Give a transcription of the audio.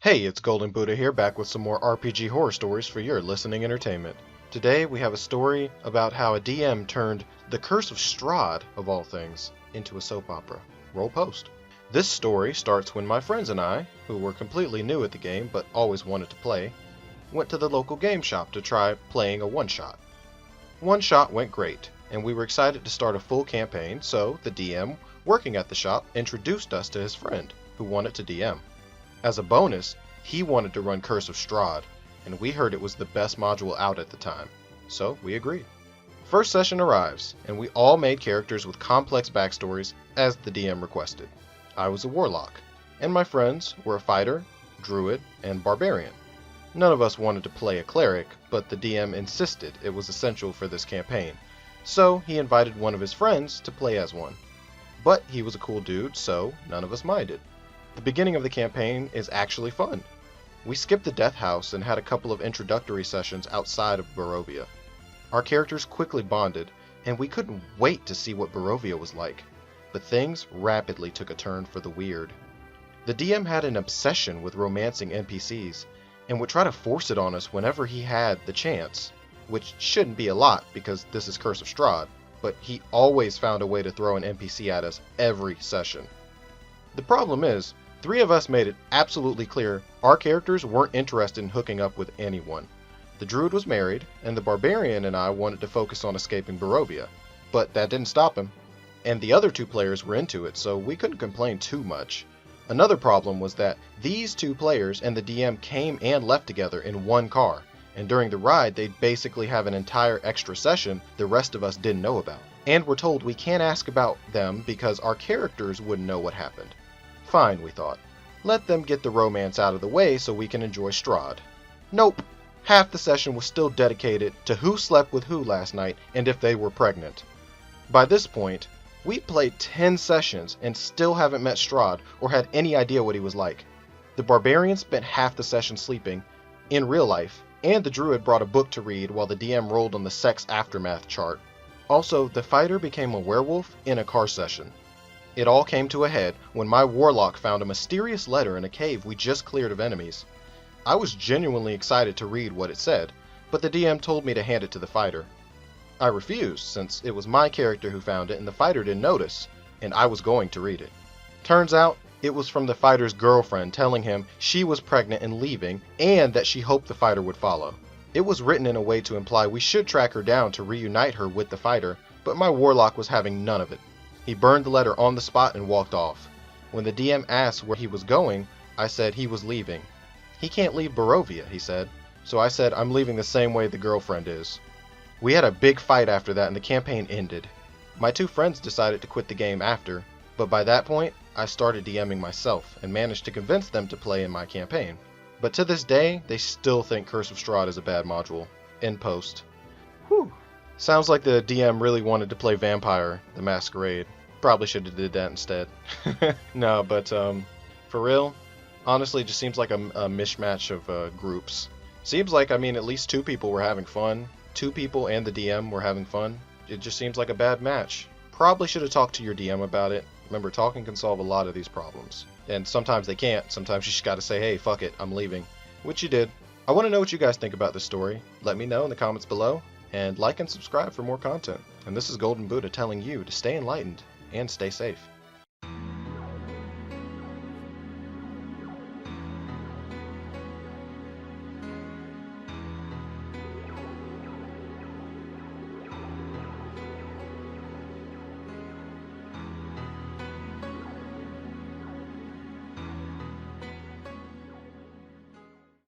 Hey, it's Golden Buddha here, back with some more RPG horror stories for your listening entertainment. Today we have a story about how a DM turned the Curse of Strahd, of all things, into a soap opera. Roll post. This story starts when my friends and I, who were completely new at the game but always wanted to play, went to the local game shop to try playing a one-shot. One shot went great, and we were excited to start a full campaign, so the DM working at the shop introduced us to his friend, who wanted to DM. As a bonus, he wanted to run Curse of Strahd, and we heard it was the best module out at the time, so we agreed. First session arrives, and we all made characters with complex backstories as the DM requested. I was a warlock, and my friends were a fighter, druid, and barbarian. None of us wanted to play a cleric, but the DM insisted it was essential for this campaign, so he invited one of his friends to play as one. But he was a cool dude, so none of us minded. The beginning of the campaign is actually fun. We skipped the death house and had a couple of introductory sessions outside of Barovia. Our characters quickly bonded, and we couldn't wait to see what Barovia was like. But things rapidly took a turn for the weird. The DM had an obsession with romancing NPCs, and would try to force it on us whenever he had the chance, which shouldn't be a lot because this is Curse of Strahd, but he always found a way to throw an NPC at us every session. The problem is, 3 of us made it absolutely clear our characters weren't interested in hooking up with anyone. The druid was married, and the barbarian and I wanted to focus on escaping Barovia, but that didn't stop him, and the other 2 players were into it, so we couldn't complain too much. Another problem was that these 2 players and the DM came and left together in one car, and during the ride they'd basically have an entire extra session the rest of us didn't know about. And we're told we can't ask about them because our characters wouldn't know what happened. Fine, we thought. Let them get the romance out of the way so we can enjoy Strahd. Nope. Half the session was still dedicated to who slept with who last night and if they were pregnant. By this point, we played 10 sessions and still haven't met Strahd or had any idea what he was like. The barbarian spent half the session sleeping, in real life, and the druid brought a book to read while the DM rolled on the sex aftermath chart. Also, the fighter became a werewolf in a car session. It all came to a head when my warlock found a mysterious letter in a cave we just cleared of enemies. I was genuinely excited to read what it said, but the DM told me to hand it to the fighter. I refused, since it was my character who found it and the fighter didn't notice, and I was going to read it. Turns out, it was from the fighter's girlfriend telling him she was pregnant and leaving, and that she hoped the fighter would follow. It was written in a way to imply we should track her down to reunite her with the fighter, but my warlock was having none of it. He burned the letter on the spot and walked off. When the DM asked where he was going, I said he was leaving. He can't leave Barovia, he said, so I said I'm leaving the same way the girlfriend is. We had a big fight after that and the campaign ended. My 2 friends decided to quit the game after, but by that point, I started DMing myself and managed to convince them to play in my campaign. But to this day, they still think Curse of Strahd is a bad module. In post. Whew. Sounds like the DM really wanted to play Vampire the Masquerade. Probably should have did that instead. No, but for real, honestly, it just seems like a mishmash of groups. Seems like, at least 2 people were having fun. 2 people and the DM were having fun. It just seems like a bad match. Probably should have talked to your DM about it. Remember, talking can solve a lot of these problems. And sometimes they can't. Sometimes you just gotta say, hey, fuck it, I'm leaving. Which you did. I want to know what you guys think about this story. Let me know in the comments below. And like and subscribe for more content. And this is Golden Buddha telling you to stay enlightened and stay safe.